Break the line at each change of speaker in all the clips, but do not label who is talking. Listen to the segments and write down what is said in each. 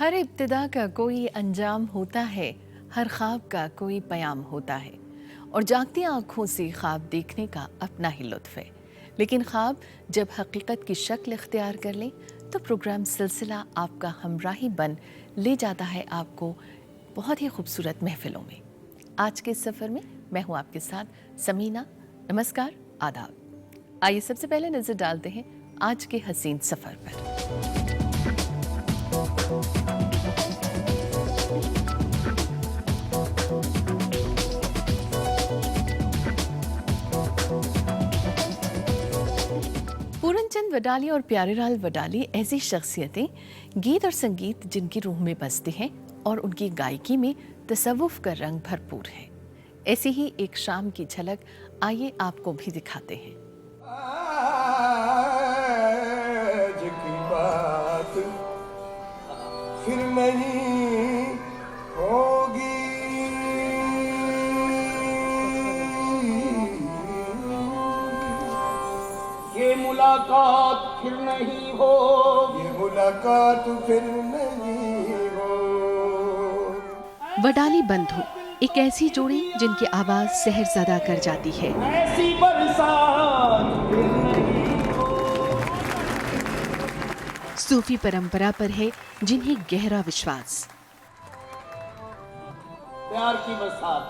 हर इब्तिदा का कोई अंजाम होता है, हर ख्वाब का कोई पयाम होता है और जागती आँखों से ख्वाब देखने का अपना ही लुत्फ़ है। लेकिन ख्वाब जब हकीकत की शक्ल इख्तियार कर लें तो प्रोग्राम सिलसिला आपका हमराही बन ले जाता है आपको बहुत ही खूबसूरत महफ़िलों में। आज के इस सफ़र में मैं हूँ आपके साथ समीना। नमस्कार, आदाब। आइए सबसे पहले नज़र डालते हैं आज के हसीन सफ़र पर। पूरनचंद वडाली और प्यारेलाल वडाली ऐसी शख्सियतें, गीत और संगीत जिनकी रूह में बसते हैं और उनकी गायकी में तसव्वुफ का रंग भरपूर है। ऐसी ही एक शाम की झलक आइए आपको भी दिखाते हैं।
आज की बात फिर नहीं होगी, ये मुलाकात फिर नहीं होगी, ये मुलाकात फिर नहीं हो।
वडाली बंधु एक ऐसी जोड़ी जिनकी आवाज सहरज़दा कर जाती है।
ऐसी बरसात फिर नहीं हो।
सूफी परंपरा पर है जिन्हें गहरा विश्वास।
प्यार की बरसात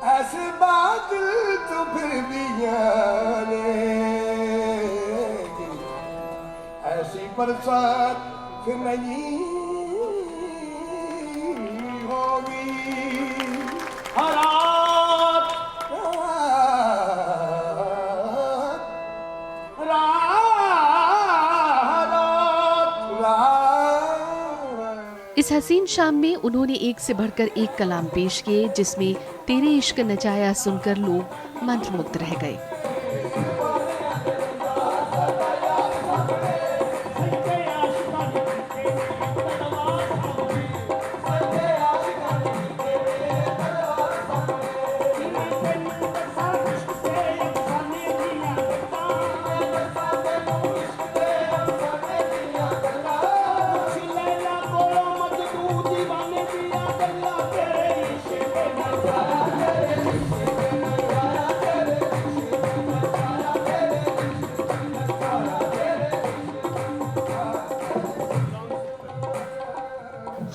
ऐसे बादल तो फिर भी आने, ऐसी बरसात फिर नहीं होगी। हर रात रात रात रात।
इस हसीन शाम में उन्होंने एक से बढ़कर एक कलाम पेश किए जिसमें तेरे इश्क नचाया सुनकर लोग मंत्रमुग्ध रह गए।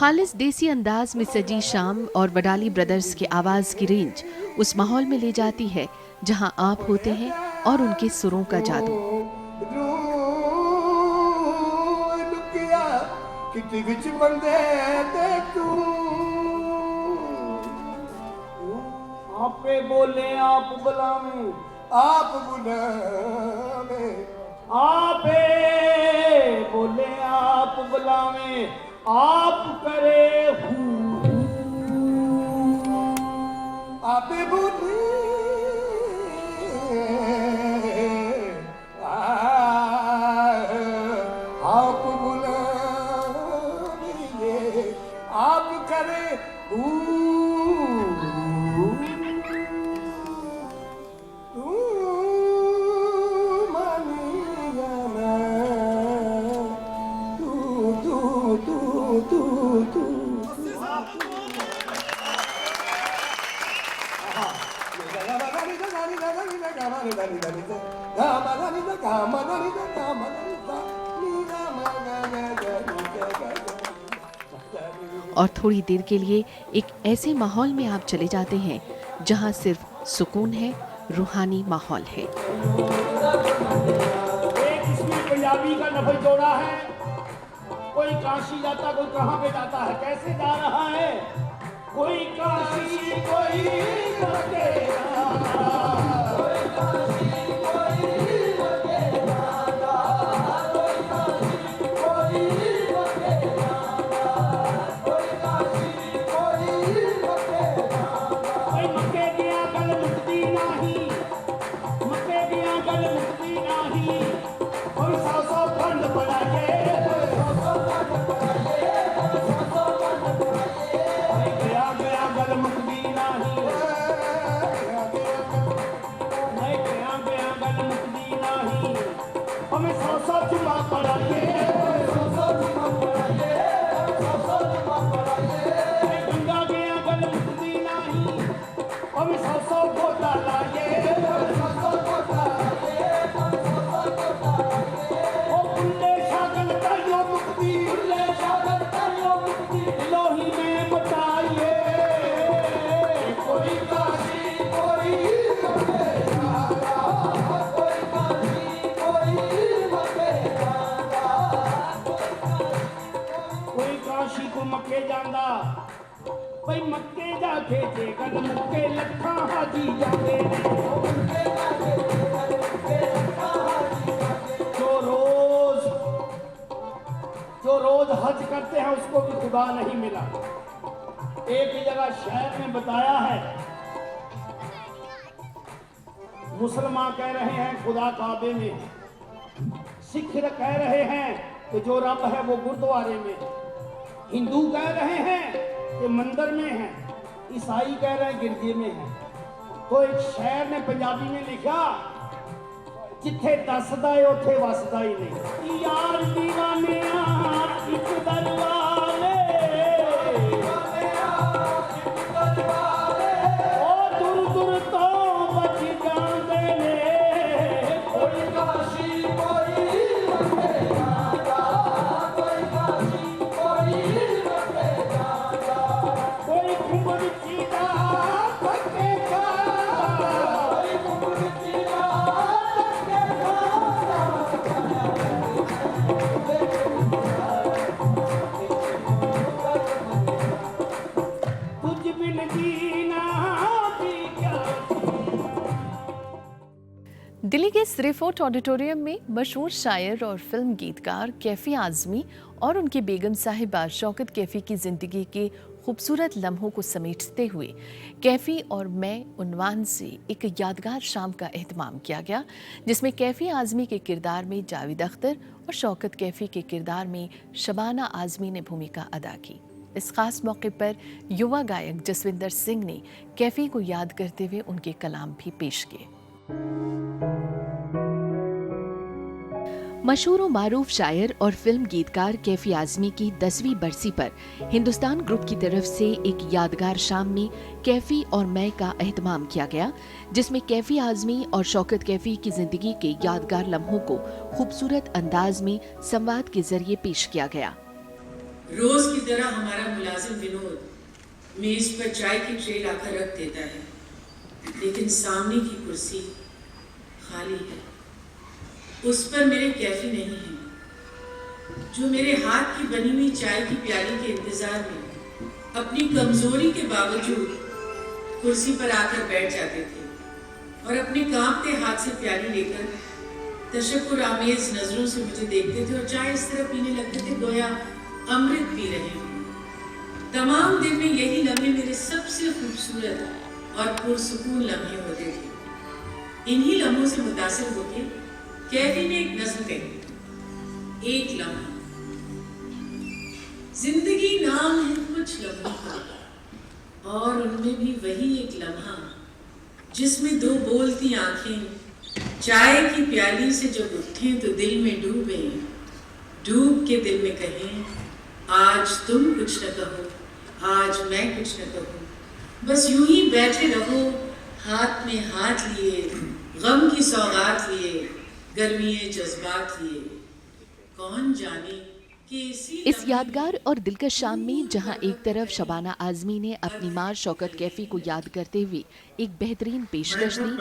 खालिस देसी अंदाज में सजी शाम और वडाली ब्रदर्स की आवाज की रेंज उस माहौल में ले जाती है जहां आप होते हैं और उनके सुरों का जादू।
किती विच बंदे देखूं, आपे बोले आप बुलावे, आप बुलावे, आपे बोले आप बुलावे, आप करे हूँ, आपे बोले आप बुलावे, आप करे
और थोड़ी देर के लिए एक ऐसे माहौल में आप चले जाते हैं जहां सिर्फ सुकून है, रूहानी माहौल है।
एक इसमें पंजाबी का नफल जोड़ा है, कोई काशी जाता, कोई कहाँ पे जाता है, कैसे जा रहा है, कोई काशी कोई वगैरह, कोई काशी कोई वगैरह, कोई काशी कोई वगैरह, कोई काशी कोई वगैरह। कोई मक्के दिया गल मुक्ति नहीं, मक्के दिया गल मुक्ति नहीं, कोई 100 फंड बनाए, गया गया गल मुक्ति नहीं, मैं गया मुक्ति, लोही में मचाइए, कोई काशी कोई कोई काशी को मक्के जांदा, भाई मक्के जाके जेकर मुक्के लखा हाजी जाते जो रोज हज करते हैं उसको भी खुदा नहीं मिला। एक जगह शहर में बताया है, मुसलमान कह रहे हैं खुदा काबे में, सिख कह रहे हैं कि जो रब है वो गुरुद्वारे में, हिंदू कह रहे हैं कि मंदिर में है, ईसाई कह रहे हैं गिरजे में है। तो एक शायर ने पंजाबी में लिखा, जिथे दसदा है उथे वसदा ही नहीं, यार दीवाने एक दरवाले, ओ दूर दूर तो बच जाते ने, कोई काशी कोई लगे जाता, कोई काशी कोई लगे जाता, कोई घुमर चीता पकेगा, कोई घुमर चीता
दिल्ली के श्रीफोर्ट ऑडिटोरियम में मशहूर शायर और फिल्म गीतकार कैफी आज़मी और उनकी बेगम साहिबा शौकत कैफी की जिंदगी के खूबसूरत लम्हों को समेटते हुए कैफी और मैं उन्वान से एक यादगार शाम का एहतमाम किया गया, जिसमें कैफी आज़मी के किरदार में जावेद अख्तर और शौकत कैफी के किरदार में शबाना आज़मी ने भूमिका अदा की। इस खास मौके पर युवा गायक जसविंदर सिंह ने कैफी को याद करते हुए उनके कलाम भी पेश किए।
मशहूर व मारूफ शायर और फिल्म गीतकार कैफी आज़मी की 10वीं बरसी पर हिंदुस्तान ग्रुप की तरफ से एक यादगार शाम में कैफी और मैं का एहतमाम किया गया, जिसमें कैफी आज़मी और शौकत कैफी की जिंदगी के यादगार लम्हों को खूबसूरत अंदाज में संवाद के जरिए पेश किया गया।
रोज की तरह हमारा मुलाजिम विनोद मेज पर चाय की ट्रे लाकर रख देता है, लेकिन सामने की कुर्सी खाली है। उस पर मेरे कैफी नहीं है, जो मेरे हाथ की बनी हुई चाय की प्याली के इंतजार में अपनी कमजोरी के बावजूद कुर्सी पर आकर बैठ जाते थे और अपने कांपते हाथ से प्याली लेकर तशक्कुर आमेज नजरों से मुझे देखते थे और चाय इस तरह पीने लगते थे गोया अमृत पी रहे हैं। तमाम दिन में यही लम्हे मेरे सबसे खूबसूरत और पुरसुकून लम्हे होते थे। इन्हीं लम्हों से मुतासिर होकर कैफी ने एक नज़्म कही, एक लम्हा। जिंदगी नाम है कुछ लम्हों का, और उनमें भी वही एक लम्हा जिसमें दो बोलती आंखें चाय की प्याली से जब उठें तो दिल में डूबे, डूब के दिल में कहें आज तुम कुछ न कहो, आज मैं कुछ न कहूँ, बस यूं ही बैठे रहो हाथ में हाथ लिए, गम की सौगात लिए, गर्मीए जज्बात लिए, कौन जाने कि
इस यादगार और दिलकश शाम में जहां एक तरफ शबाना आज़मी ने अपनी मां शौकत कैफी को याद करते हुए एक बेहतरीन पेशकश दी,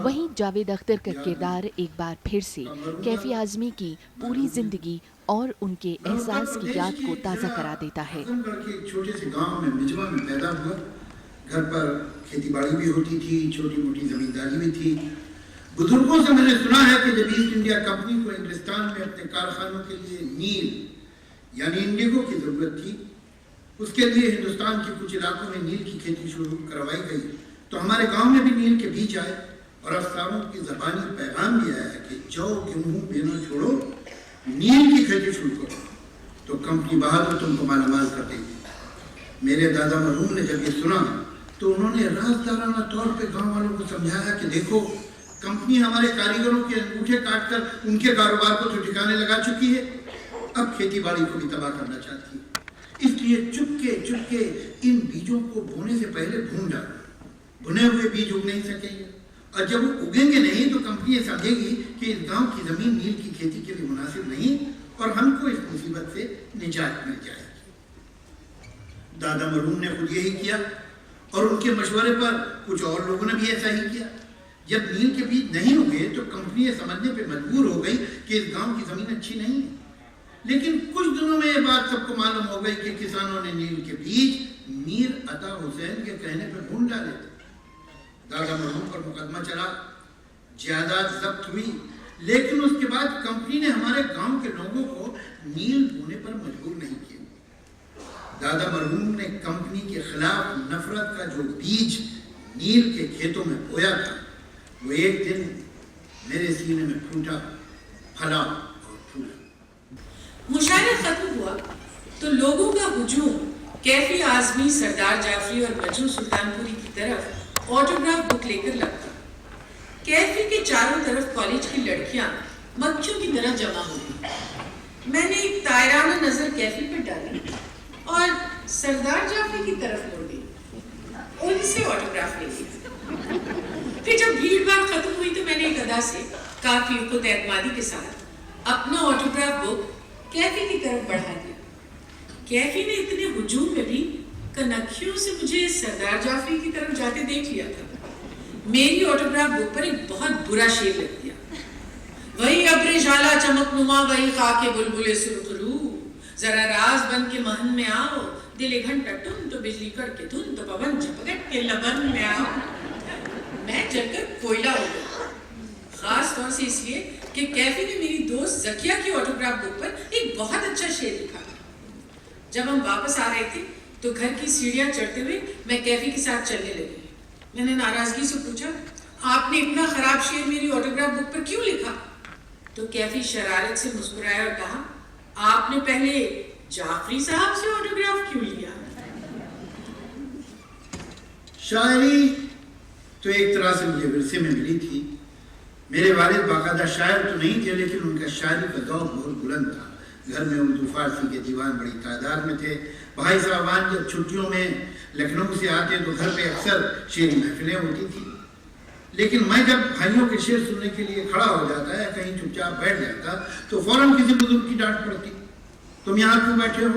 वहीं जावेद अख्तर का किरदार एक बार फिर से कैफी आज़मी की पूरी जिंदगी और उनके एहसास की याद को ताज़ा करा देता है।
एक छोटे से गांव में मिजवा में पैदा हुआ। घर पर खेती बाड़ी भी होती थी, छोटी मोटी जमींदारी भी थी। बुजुर्गों से मैंने सुना है कि जब ईस्ट इंडिया कंपनी को हिंदुस्तान में अपने कारखानों के लिए नील यानी इंडिगो की जरूरत थी, उसके लिए हिंदुस्तान के कुछ इलाकों में नील की खेती शुरू करवाई गई, तो हमारे गांव में भी नील के बीज आए और अफसरों की ज़बानी पैगाम भी आया कि जौ गेहूं बेना छोड़ो, नील की खेती शुरू करो, तो कंपनी बहादुर तुमको मालामाल कर देगी। मेरे दादा मरहूम ने जब ये सुना तो उन्होंने राजदाराना तौर पे गांव वालों को समझाया कि देखो, कंपनी हमारे कारीगरों के अंगूठे काटकर उनके कारोबार को तो ठिकाने लगा चुकी है, अब खेती बाड़ी को भी तबाह करना चाहती है। इसलिए चुपके चुपके इन बीजों को बोने से पहले भून डालो। भुने हुए बीज उग नहीं सकेंगे, और जब वो उगेंगे नहीं तो कंपनी समझेगी कि इस गांव की जमीन नील की खेती के लिए मुनासिब नहीं और हमको इस मुसीबत से निजात मिल जाएगी। दादा मरहूम ने खुद यही किया और उनके मशवरे पर कुछ और लोगों ने भी ऐसा ही किया। जब नील के बीज नहीं उगे तो कंपनी ये समझने पे मजबूर हो गई कि इस गांव की जमीन अच्छी नहीं है। लेकिन कुछ दिनों में ये बात सबको मालूम हो गई कि किसानों ने नील के बीज मीर अता हुसैन के कहने पर ढूंढ डाले थे। दादा मरहूम पर मुकदमा चला, जायदाद जब्त हुई, लेकिन उसके बाद कंपनी ने हमारे गांव के लोगों को नील बोने पर मजबूर नहीं किया। दादा मरहूम ने कंपनी के खिलाफ नफरत का जो बीज नील के खेतों में बोया था, वो एक दिन मेरे सीने में फूटा, फला और फूला।
मुशायरा खत्म हुआ तो लोगों का हुजूम कैफी आजमी, सरदार जाफरी और मजनू सुल्तानपुरी की तरफ ऑटोग्राफ बुक लेकर लगता। कैफी के चारों तरफ कॉलेज की लड़कियां मक्खियों की तरह जमा हो गई। मैंने एक तायराना नजर कैफी पर डाली और सरदार जाफरी की तरफ मुड़ गई, उनसे ऑटोग्राफ ले लिया। फिर जब भीड़ भाड़ खत्म हुई तो मैंने एक अदा से काफी खुद एतमादी के साथ अपना ऑटोग्राफ बुक कैफी की तरफ बढ़ा दिया। कैफी ने इतने हुजूम में भी कनखियों से मुझे सरदार जाफरी की तरफ जाते देख लिया था। मेरी ऑटोग्राफ बुक पर एक बहुत बुरा शेर लिख दिया, वही अब्रे जाला चमकनुमा, वही खाके बुलबुले सुरखरू, जरा राज बन के महन में आओ, दिले घंटा टुन तो बिजली कड़के धुन तो पवन झपकट के लबन में आओ। मैं जलकर कोयला हो गया, खास तौर से इसलिए कि कैफी ने मेरी दोस्त जकिया की ऑटोग्राफ बुक पर एक बहुत अच्छा शेर लिखा। जब हम वापस आ रहे थे तो घर की सीढ़ियां चढ़ते हुए मैं कैफी के साथ चलने लगी। मैंने नाराजगी से पूछा, आपने इतना खराब शेर मेरी ऑटोग्राफ बुक पर क्यों लिखा? तो कैफी शरारत से मुस्कुराया और कहा, आपने पहले जाफरी साहब से ऑटोग्राफ क्यों लिया?
शायरी तो एक तरह से मुझे विरसे में मिली थी। मेरे वालिद बाकायदा शायर तो नहीं थे, लेकिन उनका शायरी का दौर बहुत बुलंद था। घर में उर्दू फारसी के दीवान बड़ी तादाद में थे। भाई साहबान जब छुट्टियों में लखनऊ से आते तो घर पे अक्सर शेरी महफिलें होती थी। लेकिन मैं जब भाइयों के शेर सुनने के लिए खड़ा हो जाता है, कहीं चुपचाप बैठ जाता, तो फौरन किसी बुजुर्ग की डांट पड़ती, तुम यहाँ क्यों बैठे हो,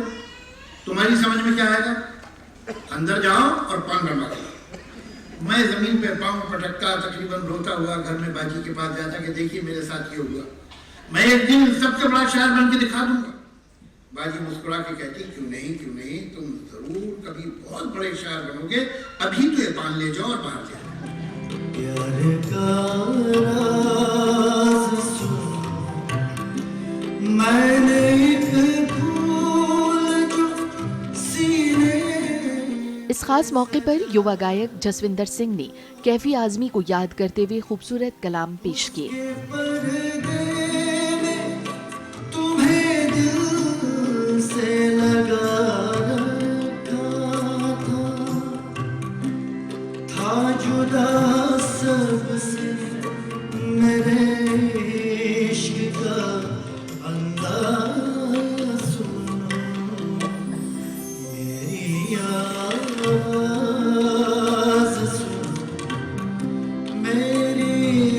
तुम्हारी समझ में क्या आएगा, अंदर जाओ और पान बनवा के। मैं जमीन पे पाँव पटकता, तकरीबन रोता हुआ घर में बाजी के पास जाता कि देखिए मेरे साथ ये हुआ, मैं एक दिन सबसे बड़ा शायर बन के दिखा दूंगा। बाजी मुस्कुरा के कहती, क्यों नहीं, तुम जरूर कभी बहुत बड़े शायर बनोगे, अभी तो ये पान ले जाओ और बाहर ले जाओ।
प्यार का राज सुन, मैंने एक फूल जो सीने।
इस खास मौके पर युवा गायक जसविंदर सिंह ने कैफी आजमी को याद करते हुए खूबसूरत कलाम पेश किए।
तुम्हें दिल से लगा रखा था जुदा सबसे मेरे इश्क का अंदाज सुनो, मेरी आवाज़ सुनो, मेरी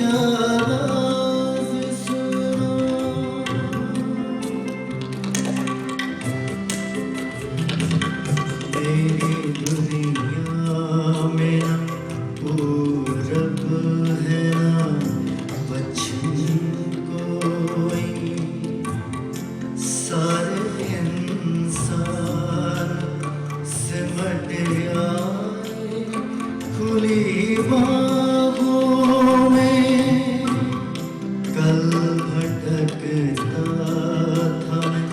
आवाज़ सुनो। मेरी दुनिया में ना पूरब है ना पश्चिम कोई, सारे इंसान सिमट आए खुली बाहों में। कल भटकता था मैं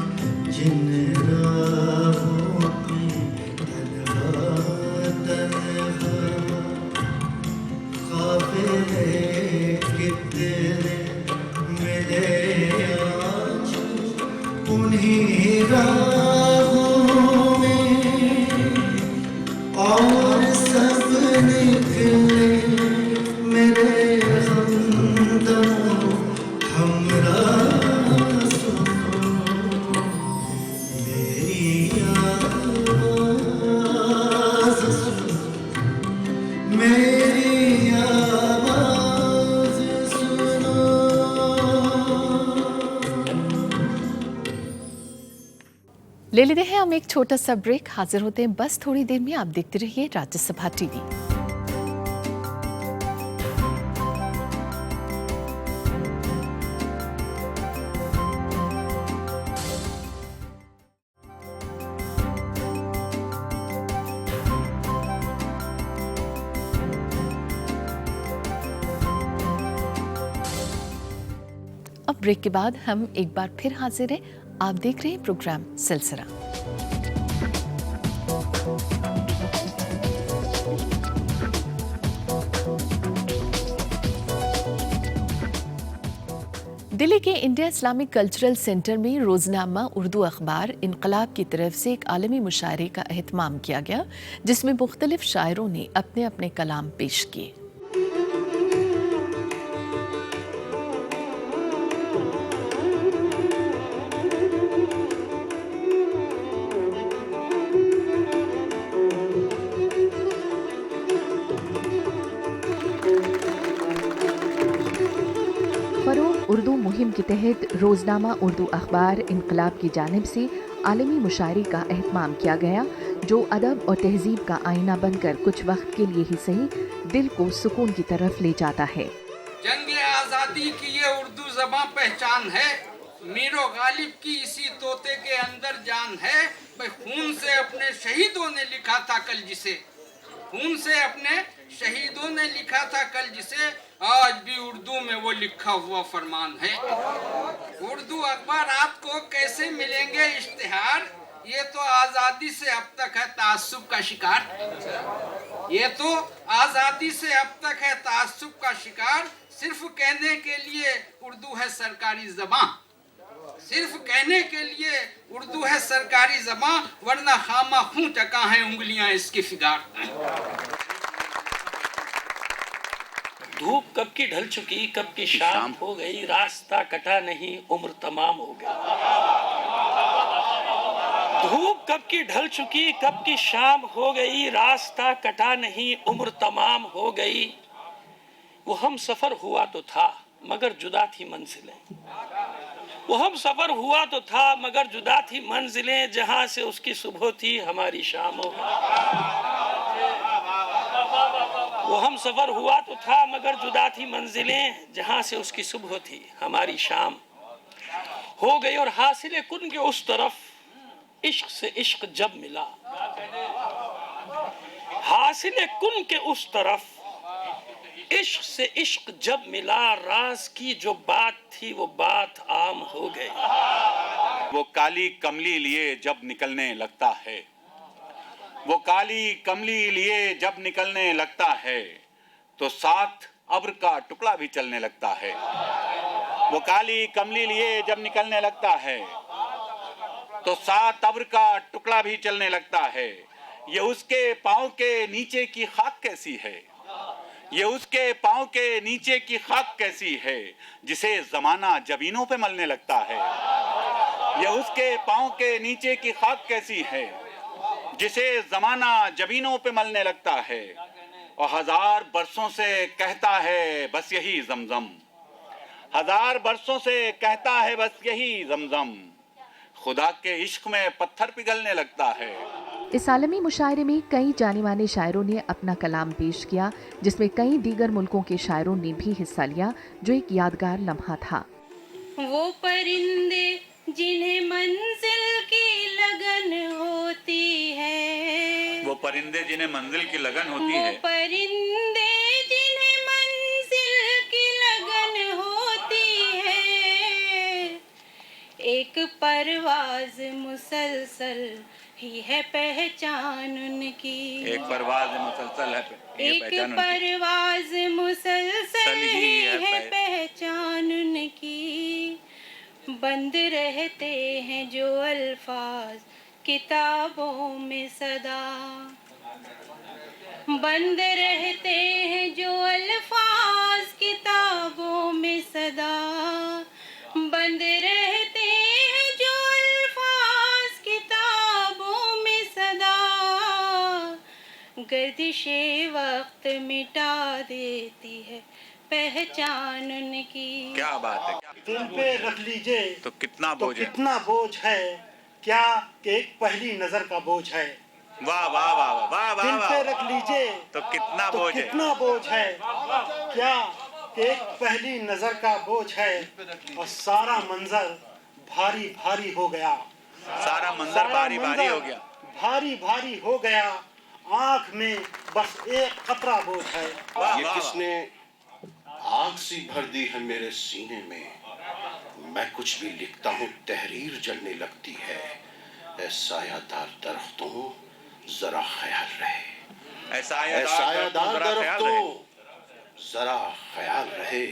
जिन राहों पे, तन्हा तन्हा काफिले कितने मिले आज उन्हीं राहों में, और सब निकले मेरे हमदमों हमराह सुनो, मेरी आवाज़ सुनो, मेरी आवाज़ सुनो।
ले लेते हैं हम एक छोटा सा ब्रेक, हाजिर होते हैं बस थोड़ी देर में। आप देखते रहिए राज्यसभा टीवी। अब ब्रेक के बाद हम एक बार फिर हाजिर हैं। आप देख रहे हैं प्रोग्राम सिलसिला। दिल्ली के इंडिया इस्लामिक कल्चरल सेंटर में रोजनामा उर्दू अखबार इनकलाब की तरफ से एक आलमी मुशायरे का एहतमाम किया गया, जिसमें मुख्तलिफ शायरों ने अपने अपने कलाम पेश किए। उर्दू मुहिम के तहत रोजनामा उर्दू अखबार इनकलाब की जानिब से आलमी मुशायरे का एहतमाम किया गया, जो अदब और तहजीब का आईना बनकर कुछ वक्त के लिए ही सही दिल को सुकून की तरफ ले जाता है।
जंग आज़ादी की ये उर्दू ज़बां पहचान है, मीरो गालिब की इसी तोते के अंदर जान है। भाई खून से अपने शहीदों ने लिखा था कल जिसे, खून से अपने शहीदों ने लिखा था कल जिसे, आज भी उर्दू में वो लिखा हुआ फरमान है। उर्दू अखबारात को कैसे मिलेंगे इश्तिहार, ये तो आज़ादी से अब तक है तासुब का शिकार। ये तो आज़ादी से अब तक है तासुब का शिकार। सिर्फ कहने के लिए उर्दू है सरकारी ज़बां, सिर्फ कहने के लिए उर्दू है सरकारी ज़बां, वरना खामा खूं टका है उंगलियां इसकी फिगार।
धूप कब की ढल चुकी, कब की शाम हो गई, रास्ता कटा नहीं उम्र तमाम हो गई। धूप कब की ढल चुकी, कब की शाम हो गई, रास्ता कटा नहीं उम्र तमाम हो गई। वो हम सफर हुआ तो था मगर जुदा थी मंजिलें, वो हम सफर हुआ तो था मगर जुदा थी मंजिलें, जहां से उसकी सुबह थी हमारी शाम हो गई। वो हम सफर हुआ तो था मगर जुदा थी मंजिलें, जहां से उसकी सुबह थी हमारी शाम हो गई। और हासिले कुन के उस तरफ इश्क से इश्क जब मिला, हासिले कुन के उस तरफ इश्क से इश्क जब मिला, राज की जो बात थी वो बात आम हो गई।
वो काली कमली लिए जब निकलने लगता है, वो काली कमली लिए जब निकलने लगता है, तो साथ अब्र का टुकड़ा भी चलने लगता है। वो काली कमली लिए जब निकलने लगता है, तो साथ अब्र का टुकड़ा भी चलने लगता है। ये उसके पाँव के नीचे की खाक कैसी है, ये उसके पाँव के नीचे की खाक कैसी है, जिसे जमाना जबीनों पे मलने लगता है। ये उसके पाँव के नीचे की खाक कैसी है, जिसे जमाना जबीनों पे मलने लगता है। और 1000 बरसों से कहता है बस यही जमजम, 1000 बरसों से कहता है बस यही जमजम, खुदा के इश्क में पत्थर पिघलने लगता है।
इस आलमी मुशायरे में कई जाने माने शायरों ने अपना कलाम पेश किया, जिसमें कई दीगर मुल्कों के शायरों ने भी हिस्सा लिया, जो एक यादगार लम्हा था।
वो परिंदे जिन्हें मंजिल की लगन होती है,
वो परिंदे जिन्हें मंजिल की लगन होती है,
वो परिंदे जिन्हें मंजिल की लगन होती है, एक परवाज मुसलसल ही है पहचान उनकी,
एक परवाज मुसलसल है,
एक परवाज मुसलसल ही है पहचान उनकी। बंद रहते हैं जो अल्फाज किताबों में सदा, बंद रहते हैं जो अल्फाज किताबों में सदा, बंद रहते हैं जो अल्फाज किताबों में सदा, गर्दिशे वक्त मिटा देती है पहचान उनकी।
क्या बात है।
दिल पे रख लीजिए
तो कितना बोझ है,
कितना बोझ है
क्या कि एक पहली नजर का बोझ है।
वाह वाह वाह वाह वाह
दिल पे
वाह।
रख लीजिए
तो कितना
तो
बोझ है।
कितना बोझ है। क्या कि एक पहली नजर का बोझ है और सारा मंजर भारी भारी हो गया।
सारा मंजर भारी भारी हो गया।
भारी भारी हो गया। आंख में बस एक कतरा बोझ है।
वाह
ये
वाह।
किसने आग सी भर दी है मेरे सीने में। मैं कुछ भी लिखता हूँ तहरीर जलने लगती है। ऐ सायादार दरख्तों जरा ख्याल रहे।
ऐ सायादार
दरख्तों जरा ख्याल रहे।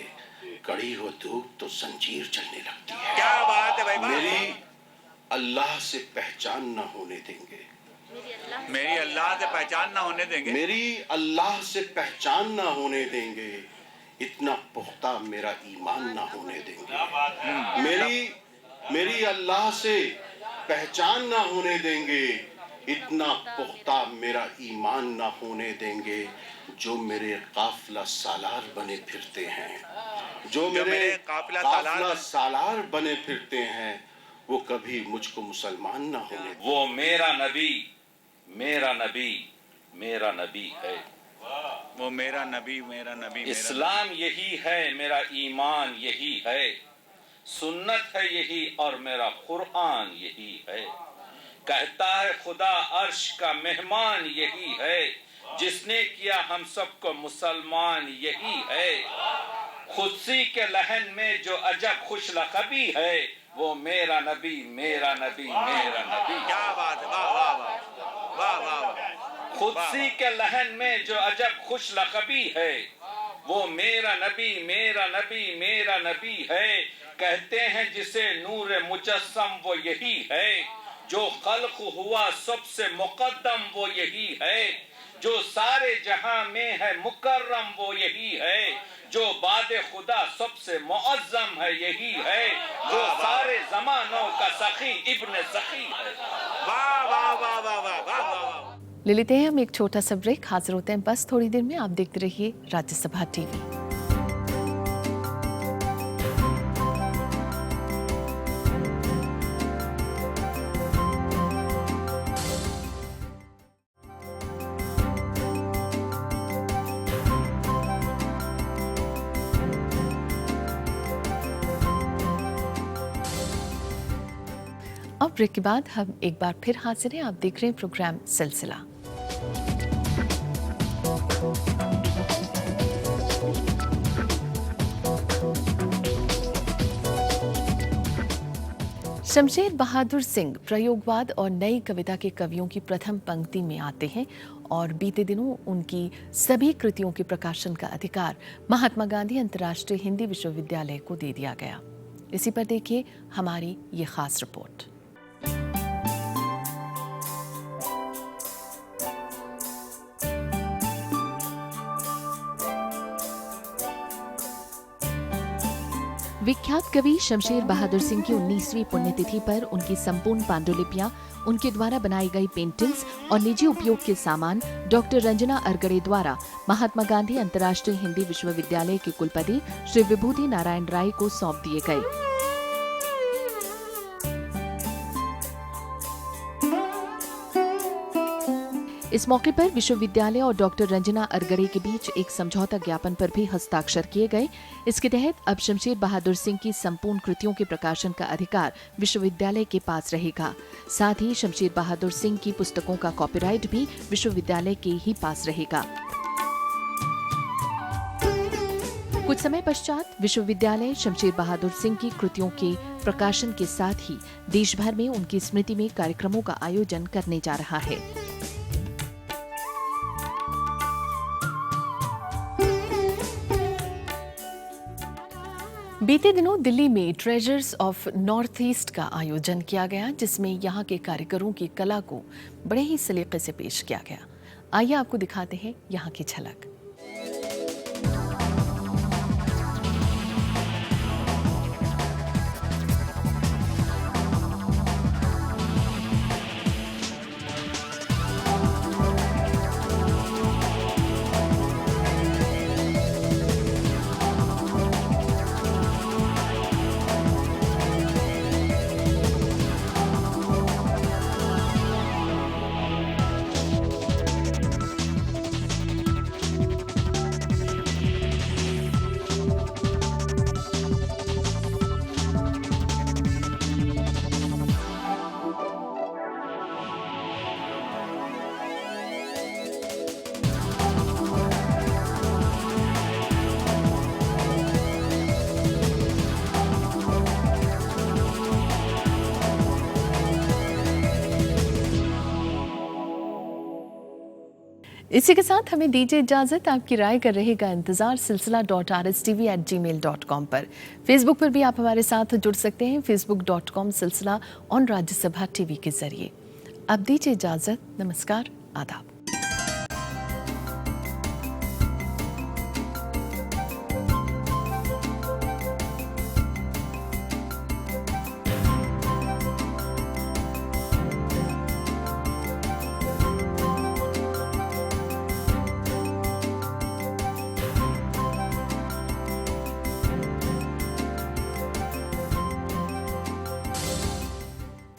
कड़ी हो धूप तो जंजीर जलने लगती है।
क्या बात है भाई।
मेरी अल्लाह से पहचान न होने देंगे।
मेरी अल्लाह से पहचान ना होने देंगे।
मेरी अल्लाह से पहचान ना होने देंगे। इतना पुख्ता मेरा ईमान ना होने देंगे। मेरी अल्लाह से पहचान ना होने देंगे। इतना पुख्ता मेरा ईमान ना होने देंगे। जो मेरे काफिला सालार बने फिरते हैं, जो मेरे काफिला सालार बने फिरते हैं, वो कभी मुझको मुसलमान ना होने देंगे।
वो मेरा नबी मेरा नबी मेरा नबी है।
वो मेरा नबी मेरा नबी।
इस्लाम यही है, मेरा ईमान यही है, सुन्नत है यही और मेरा कुरान यही है। कहता है खुदा अर्श का मेहमान यही है, जिसने किया हम सबको मुसलमान यही है। खुदसी के लहन में जो अजब खुश लक़बी है, वो मेरा नबी मेरा नबी मेरा नबी।
क्या बात है। वाह वाह वाह वाह वाह।
खुदसी के लहन में जो अजब खुश लक़बी है, वो मेरा नबी मेरा नबी मेरा नबी है। कहते हैं जिसे नूर मुजस्सम वो यही है, जो खल्क हुआ सबसे मुकद्दम वो यही है, जो सारे जहां में है मुकर्रम वो यही है, जो बाद खुदा सबसे मुअज्जम है यही है, जो सारे जमानों का सखी इब्न सखी है।
वाह वाह वाह वाह वाह वाह वाह।
ले लेते हैं हम एक छोटा सा ब्रेक। हाजिर होते हैं बस थोड़ी देर में। आप देखते रहिए राज्यसभा टीवी। अब ब्रेक के बाद हम एक बार फिर हाजिर हैं। आप देख रहे हैं प्रोग्राम सिलसिला। शमशेर बहादुर सिंह प्रयोगवाद और नई कविता के कवियों की प्रथम पंक्ति में आते हैं और बीते दिनों उनकी सभी कृतियों के प्रकाशन का अधिकार महात्मा गांधी अंतर्राष्ट्रीय हिंदी विश्वविद्यालय को दे दिया गया। इसी पर देखिए हमारी ये खास रिपोर्ट। विख्यात कवि शमशेर बहादुर सिंह की 19वीं पुण्यतिथि पर उनकी संपूर्ण पांडुलिपियां, उनके द्वारा बनाई गई पेंटिंग्स और निजी उपयोग के सामान डॉक्टर रंजना अरगड़े द्वारा महात्मा गांधी अंतर्राष्ट्रीय हिंदी विश्वविद्यालय के कुलपति श्री विभूति नारायण राय को सौंप दिए गए। इस मौके पर विश्वविद्यालय और डॉक्टर रंजना अरगड़े के बीच एक समझौता ज्ञापन पर भी हस्ताक्षर किए गए। इसके तहत अब शमशेर बहादुर सिंह की संपूर्ण कृतियों के प्रकाशन का अधिकार विश्वविद्यालय के पास रहेगा। साथ ही शमशेर बहादुर सिंह की पुस्तकों का कॉपीराइट भी विश्वविद्यालय के ही पास रहेगा। कुछ समय पश्चात विश्वविद्यालय शमशेर बहादुर सिंह की कृतियों के प्रकाशन के साथ ही देश भर में उनकी स्मृति में कार्यक्रमों का आयोजन करने जा रहा है। बीते दिनों दिल्ली में ट्रेजर्स ऑफ नॉर्थ ईस्ट का आयोजन किया गया, जिसमें यहाँ के कारीगरों की कला को बड़े ही सलीके से पेश किया गया। आइए आपको दिखाते हैं यहाँ की झलक। इसी के साथ हमें दीजिए इजाज़त। आपकी राय का रहेगा इंतज़ार silsila.rstv@gmail.com पर। फेसबुक पर भी आप हमारे साथ जुड़ सकते हैं, facebook.com सिलसिला ऑन राज्यसभा टीवी के जरिए। अब दीजिए इजाज़त। नमस्कार, आदाब।